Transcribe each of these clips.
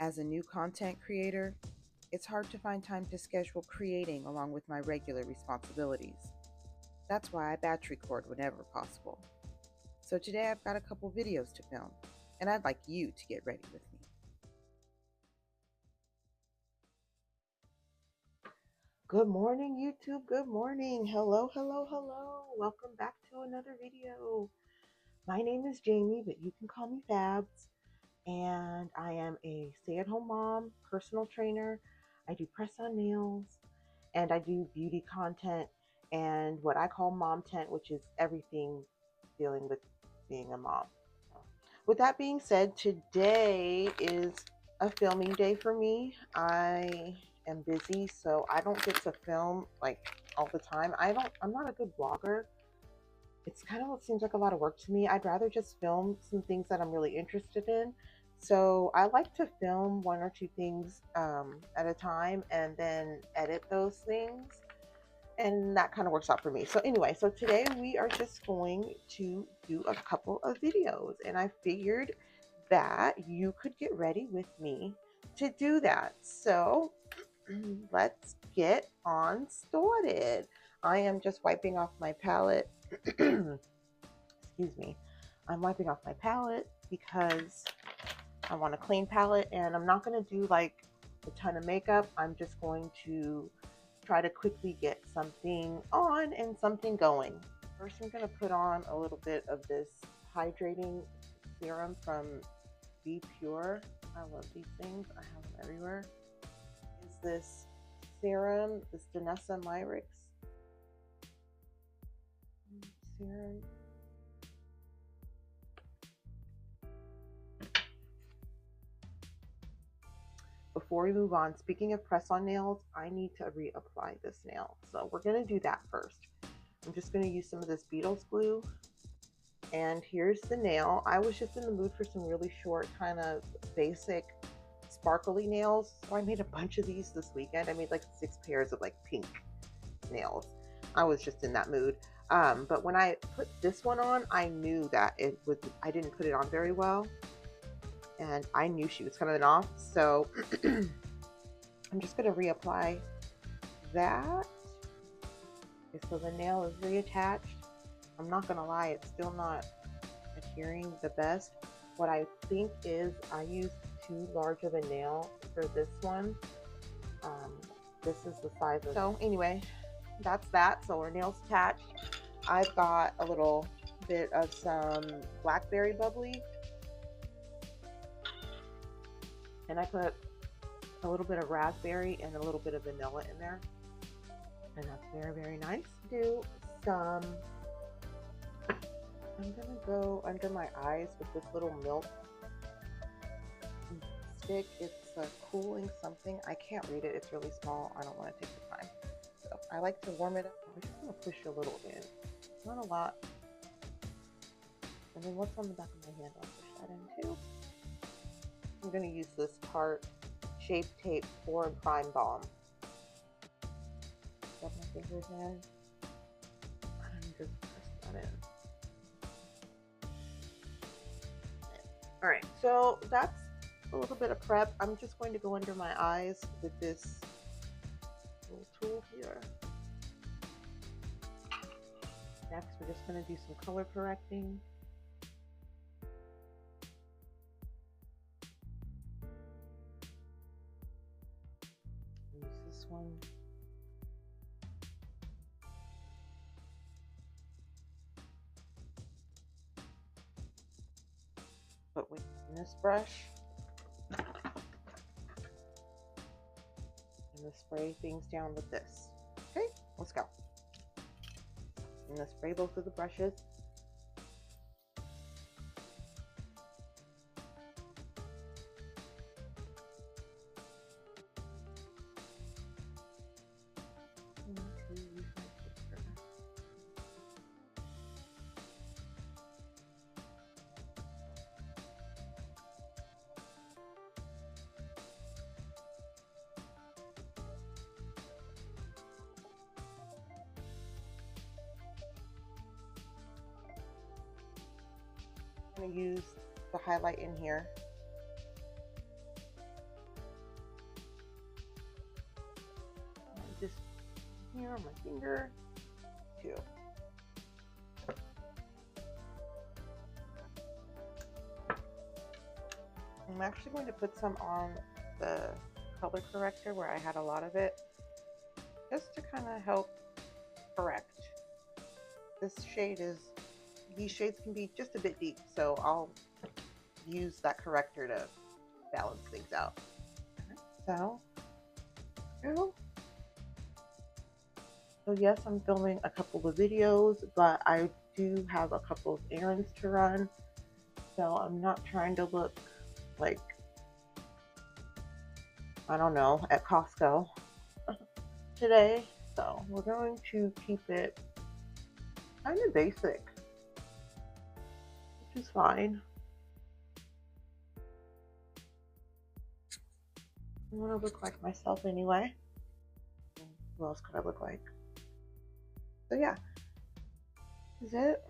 As a new content creator, it's hard to find time to schedule creating along with my regular responsibilities. That's why I batch record whenever possible. So today I've got a couple videos to film, and I'd like you to get ready with me. Good morning, YouTube. Good morning. Hello, hello, hello. Welcome back to another video. My name is Jamie, but you can call me FABS, and I am a stay-at-home mom, personal trainer. I do press-on nails, and I do beauty content and what I call momtent, which is everything dealing with being a mom. With that being said, today is a filming day for me. I am busy, so I don't get to film like all the time. I'm not a good vlogger. It's kind of what seems like a lot of work to me. I'd rather just film some things that I'm really interested in. So I like to film one or two things at a time and then edit those things. And that kind of works out for me. So anyway, so today we are just going to do a couple of videos. And I figured that you could get ready with me to do that. So let's get on started. I am just wiping off my palette. Excuse me. I'm wiping off my palette because I want a clean palette, and I'm not going to do like a ton of makeup. I'm just going to try to quickly get something on and something going. First, I'm going to put on a little bit of this hydrating serum from Be Pure. I love these things. I have them everywhere. Is this serum, this Danessa Myrix serum. Before we move on, speaking of press-on nails, I need to reapply this nail. So we're going to do that first. I'm just going to use some of this Beetles glue. And here's the nail. I was just in the mood for some really short, kind of basic, sparkly nails. So I made a bunch of these this weekend. I made like 6 pairs of like pink nails. I was just in that mood. But when I put this one on, I knew that I didn't put it on very well. And I knew she was coming off, so I'm just going to reapply that. Okay, so the nail is reattached. I'm not going to lie, it's still not adhering the best. What I think is I used too large of a nail for this one. This is the size of. So anyway, that's that. So our nail's attached. I've got a little bit of some blackberry bubbly. And I put a little bit of raspberry and a little bit of vanilla in there. And that's very, very nice. Do some, I'm gonna go under my eyes with this little milk stick. It's a cooling something. I can't read it, it's really small. I don't want to take the time. So I like to warm it up. I'm just gonna push a little in. Not a lot. And then what's on the back of my hand? I'll push that in too. I'm going to use this Tarte Shape Tape 4 and Prime Balm. Got my fingers in. And just press that in. Alright, so that's a little bit of prep. I'm just going to go under my eyes with this little tool here. Next, we're just going to do some color correcting. One. But with this brush and the spray things down with this. Okay, let's go. I'm gonna spray both of the brushes. I'm going to use the highlight in here. here on my finger, too. I'm actually going to put some on the color corrector where I had a lot of it, just to kind of help correct. This shade is, these shades can be just a bit deep, so I'll use that corrector to balance things out. So yes, I'm filming a couple of videos, but I do have a couple of errands to run, so I'm not trying to look like, I don't know, at Costco today. So we're going to keep it kind of basic, which is fine. I want to look like myself anyway. Who else could I look like? So yeah, this is it.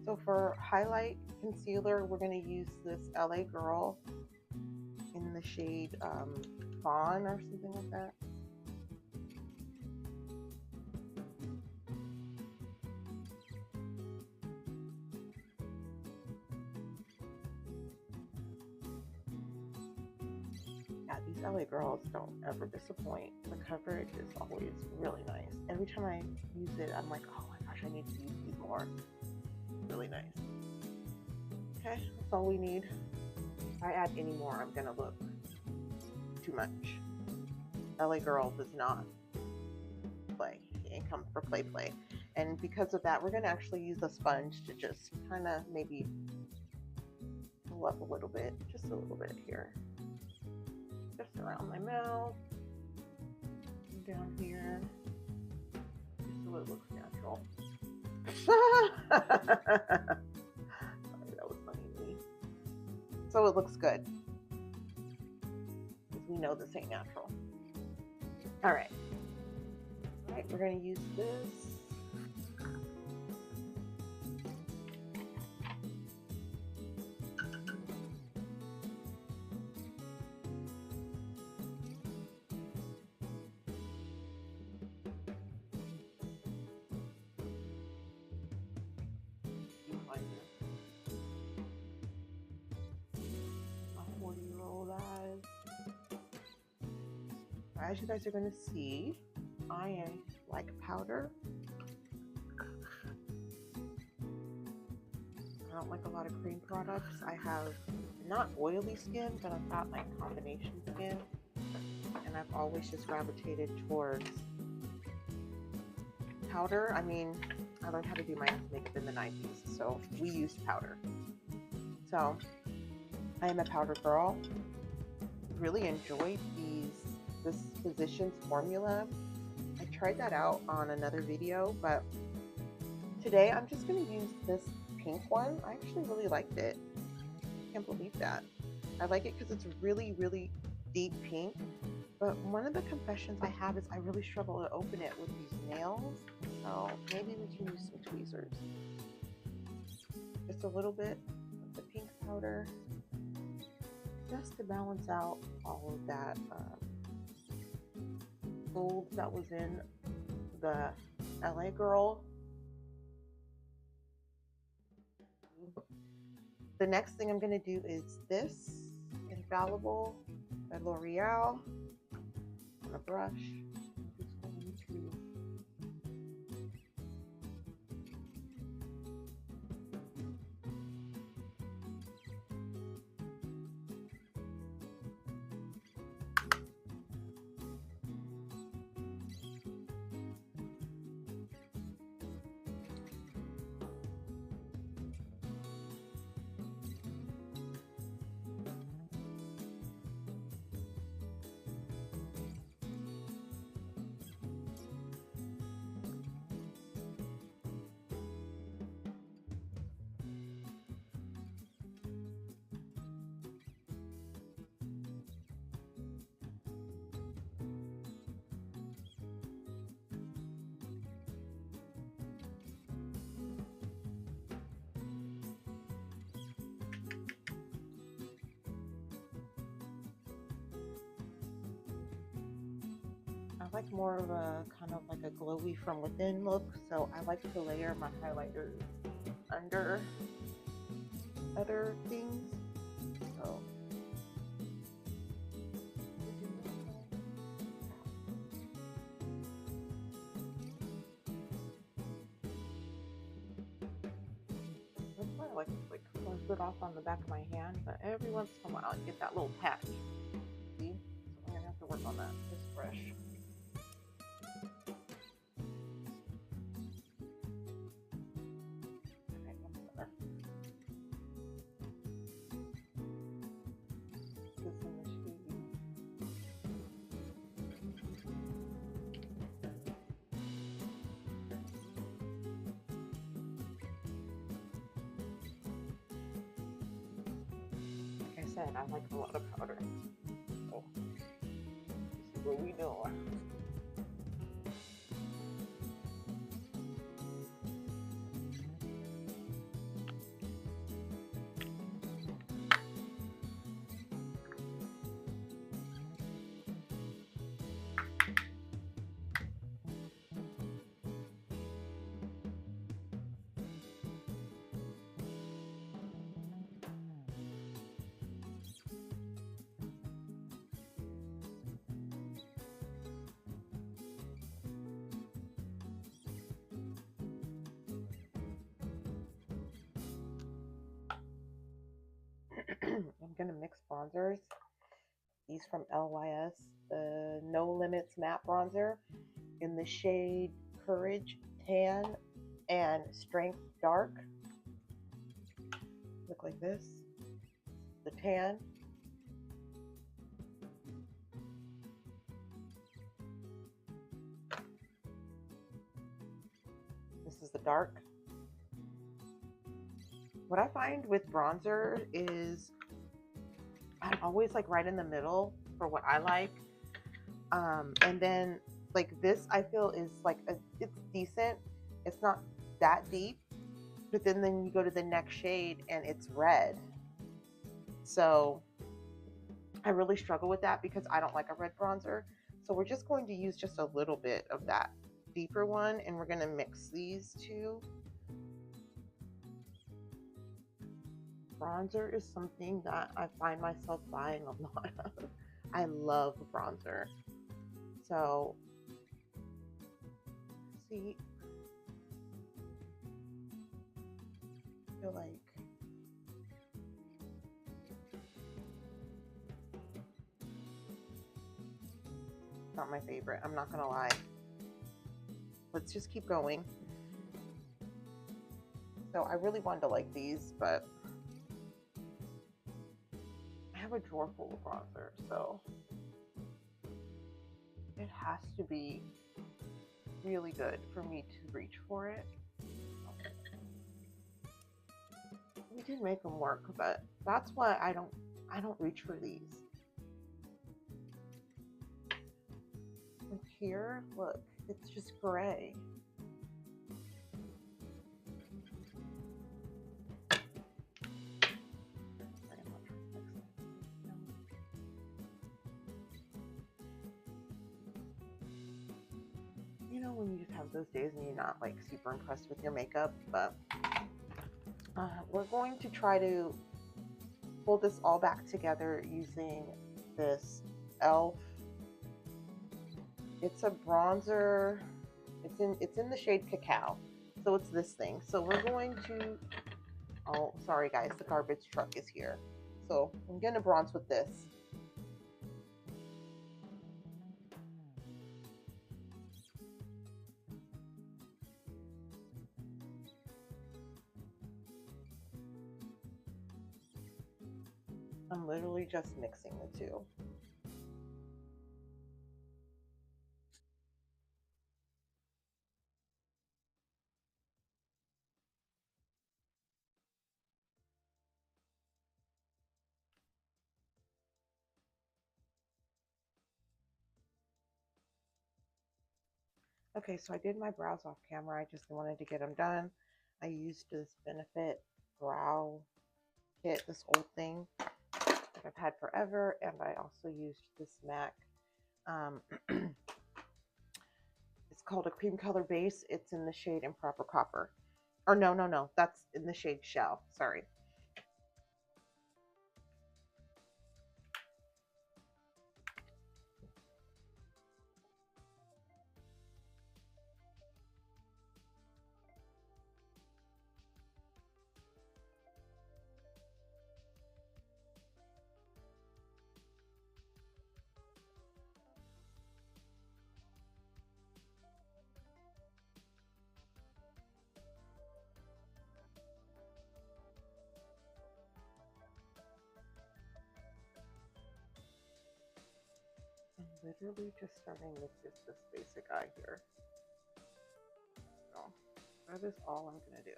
So for highlight concealer, we're going to use this LA Girl in the shade Fawn or something like that. Yeah, these LA Girls don't ever disappoint. The coverage is always really nice. Every time I use it, I'm like, oh my gosh, I need to use these more. Really nice. Okay, that's all we need. If I add any more, I'm gonna look too much. LA Girl does not play. It ain't come for play. And because of that, we're gonna actually use a sponge to just kind of maybe pull up a little bit, just a little bit here. Just around my mouth, down here, just so it looks natural. Sorry, that was funny to me. So it looks good, because we know this ain't natural. All right, we're going to use this. My 40-year-old eyes. As you guys are going to see, I like powder. I don't like a lot of cream products. I have not oily skin, but I've got like combination skin, and I've always just gravitated towards powder. I mean, I learned how to do my makeup in the 90s, so we used powder. So I am a powder girl. Really enjoyed this Physicians formula. I tried that out on another video, but today I'm just going to use this pink one. I actually really liked it. Can't believe that. I like it because it's really, really deep pink. But one of the confessions I have is I really struggle to open it with these nails. So maybe we can use some tweezers. Just a little bit of the pink powder, just to balance out all of that gold that was in the LA Girl. The next thing I'm going to do is this Infallible by L'Oreal on a brush. Just going to like more of a kind of like a glowy from within look, so I like to layer my highlighters under other things. So that's why I like to close it off on the back of my hand, but every once in a while I get that little patch. See? So I'm gonna have to work on that. This brush. Like I said, I like a lot of powder. So this is what we do. I'm gonna mix bronzers. These from LYS, the No Limits Matte Bronzer in the shade Courage Tan and Strength Dark. Look like this. The tan. This is the dark. What I find with bronzer is I'm always like right in the middle for what I like. And then like this I feel is like it's decent. It's not that deep, but then you go to the next shade and it's red. So I really struggle with that because I don't like a red bronzer. So we're just going to use just a little bit of that deeper one, and we're going to mix these two. Bronzer is something that I find myself buying a lot of. I love bronzer. So, see, I feel like not my favorite. I'm not gonna lie. Let's just keep going. So I really wanted to like these, but I have a drawer full of bronzer, so it has to be really good for me to reach for it. We did make them work, but that's why I don't reach for these. Like here, look, it's just gray. You know, when you just have those days and you're not like super impressed with your makeup, but we're going to try to pull this all back together using this e.l.f. It's a bronzer. It's in the shade Cacao. So it's this thing. So we're going to, oh, sorry guys, the garbage truck is here. So I'm gonna bronze with this. I'm literally just mixing the two. Okay, so I did my brows off camera. I just wanted to get them done. I used this Benefit brow kit, this old thing that I've had forever, and I also used this MAC It's called a cream color base. It's in the shade Improper Copper. Or no, that's in the shade Shell. Sorry. I'm literally just starting with just this basic eye here. So that is all I'm going to do.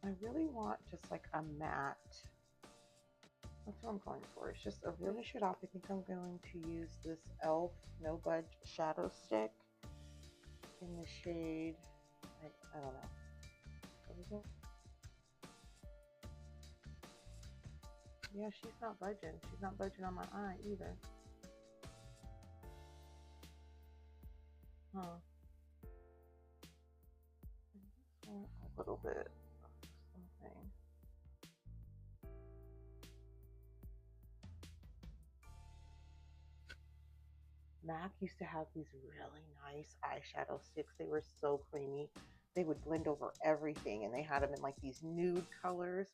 I really want just like a matte. That's what I'm going for. It's just a finish it off. I think I'm going to use this e.l.f. No Budge Shadow Stick in the shade, I don't know. What is it? Yeah, she's not budging. She's not budging on my eye either. Huh. I just want a little bit of something. MAC used to have these really nice eyeshadow sticks. They were so creamy. They would blend over everything, and they had them in like these nude colors.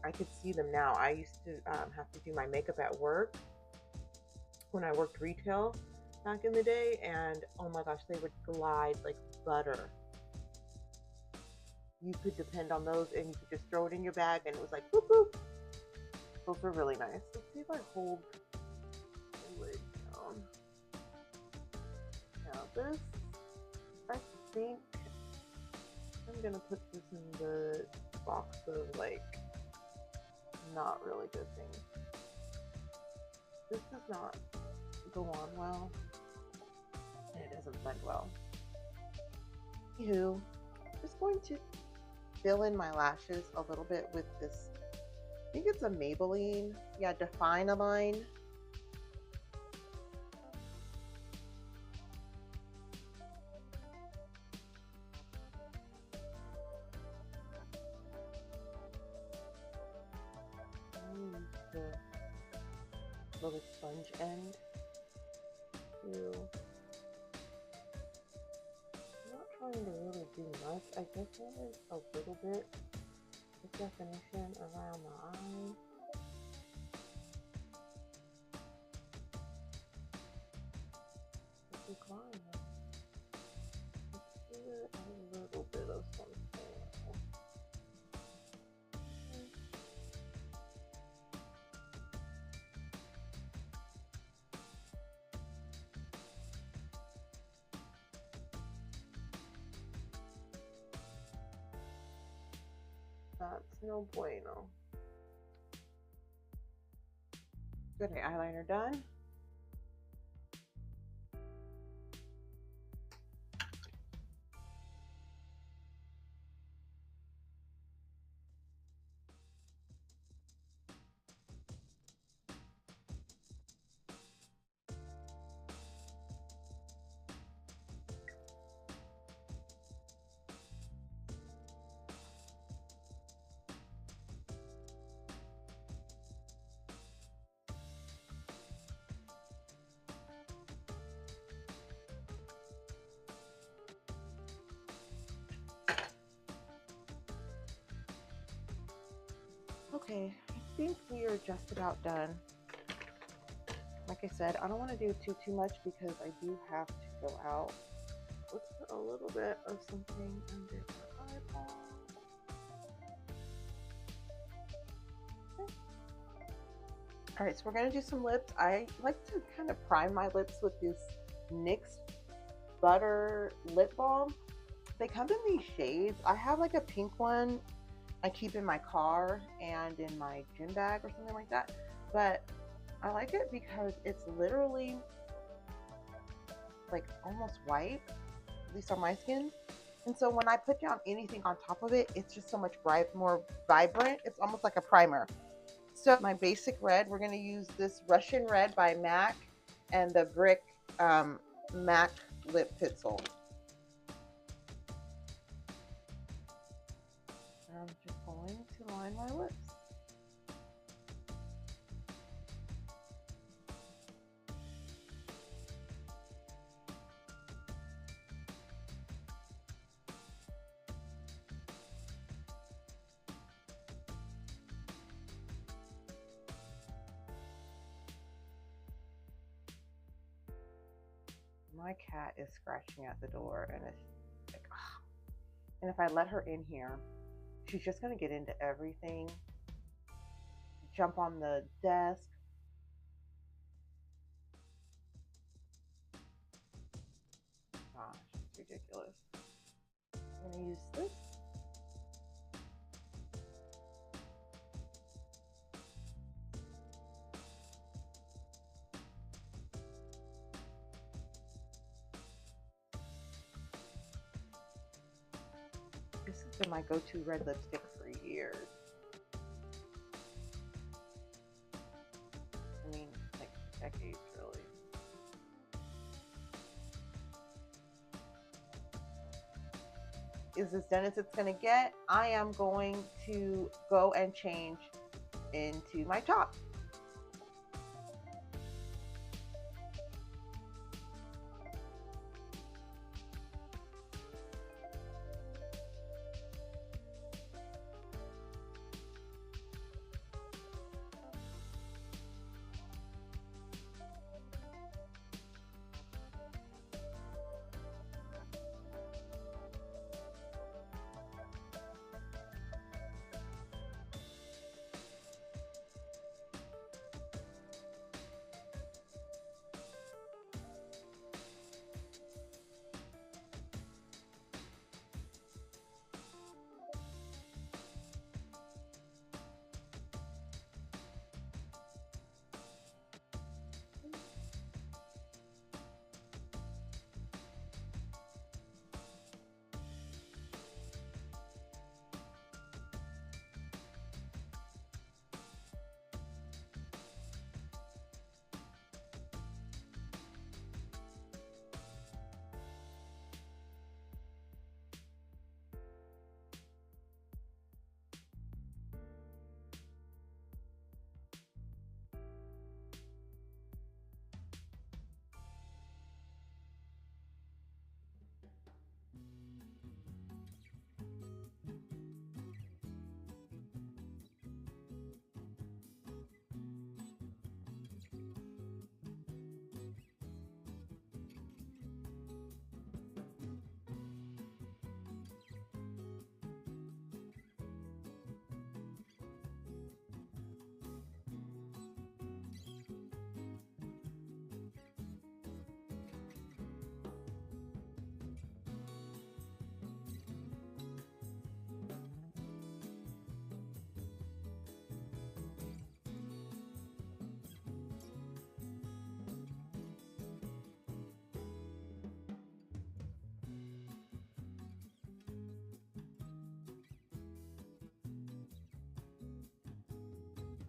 I could see them now. I used to have to do my makeup at work when I worked retail back in the day, and oh my gosh, they would glide like butter. You could depend on those, and you could just throw it in your bag, and it was like boop boop. Those were really nice. Let's see if I hold the lid down. Now this, I think I'm gonna put this in the box of like not really good things. This does not go on well, and it doesn't blend well. Anywho, just going to fill in my lashes a little bit with this, I think it's a Maybelline, yeah, Define a Line. The little sponge end to, I'm not trying to really do much. I just wanted a little bit of definition around the eye. Decline. Let's do a little bit of something. That's no bueno. Okay, eyeliner done. Okay, I think we are just about done. Like I said, I don't want to do too much because I do have to go out. Let's put a little bit of something under my eyeball. Okay. All right, so we're gonna do some lips. I like to kind of prime my lips with this NYX Butter Lip Balm. They come in these shades. I have like a pink one I keep in my car and in my gym bag or something like that, but I like it because it's literally like almost white, at least on my skin. And so when I put down anything on top of it, it's just so much more vibrant. It's almost like a primer. So my basic red, we're going to use this Russian red by MAC and the brick MAC lip pencil. I'm just going to line my lips. My cat is scratching at the door, and it's like, oh. And if I let her in here, she's just gonna get into everything, jump on the desk. Gosh, it's ridiculous. I'm gonna use this. This has been my go-to red lipstick for years. I mean, like decades, really. Is as done as it's gonna get. I am going to go and change into my top.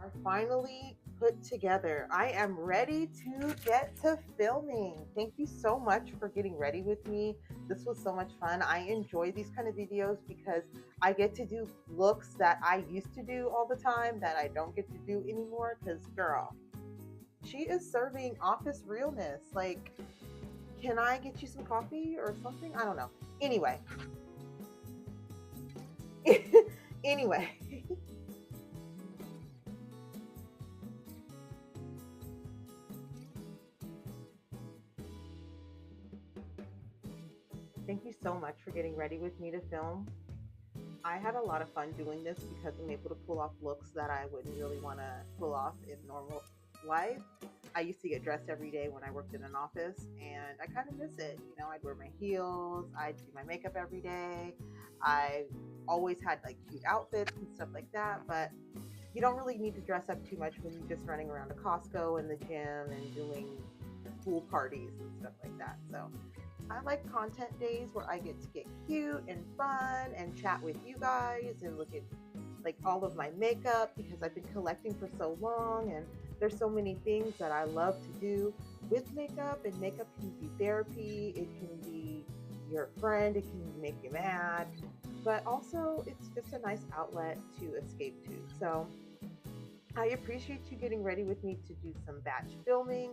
Are finally put together. I am ready to get to filming. Thank you so much for getting ready with me. This was so much fun. I enjoy these kind of videos because I get to do looks that I used to do all the time that I don't get to do anymore because, girl, she is serving office realness. Like, can I get you some coffee or something? I don't know. Anyway. Anyway. Thank you so much for getting ready with me to film. I had a lot of fun doing this because I'm able to pull off looks that I wouldn't really want to pull off in normal life. I used to get dressed every day when I worked in an office, and I kind of miss it. You know, I'd wear my heels, I'd do my makeup every day. I always had like cute outfits and stuff like that, but you don't really need to dress up too much when you're just running around to Costco and the gym and doing pool parties and stuff like that. So I like content days where I get to get cute and fun and chat with you guys and look at like all of my makeup because I've been collecting for so long, and there's so many things that I love to do with makeup. And makeup can be therapy, it can be your friend, it can make you mad, but also it's just a nice outlet to escape to. So I appreciate you getting ready with me to do some batch filming.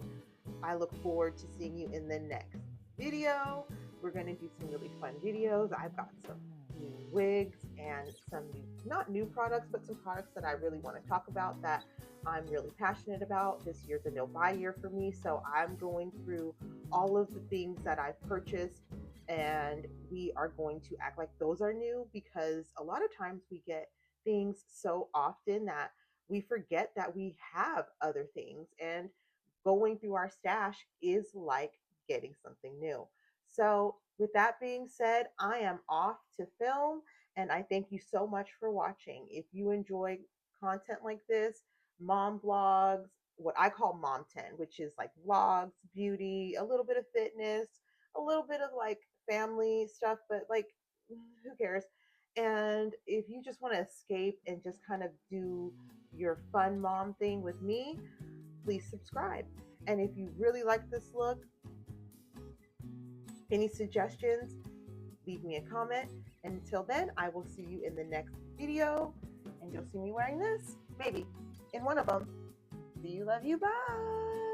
I look forward to seeing you in the next video. We're going to do some really fun videos. I've got some new wigs and some new, not new products, but some products that I really want to talk about that I'm really passionate about. This year's a no buy year for me, so I'm going through all of the things that I've purchased, and we are going to act like those are new, because a lot of times we get things so often that we forget that we have other things, and going through our stash is like getting something new. So, with that being said, I am off to film, and I thank you so much for watching. If you enjoy content like this, mom vlogs, what I call momtent, which is like vlogs, beauty, a little bit of fitness, a little bit of like family stuff, but like who cares? And if you just want to escape and just kind of do your fun mom thing with me, please subscribe. And if you really like this look, any suggestions, leave me a comment. Until then, I will see you in the next video, and you'll see me wearing this, maybe in one of them. See you, love you, bye.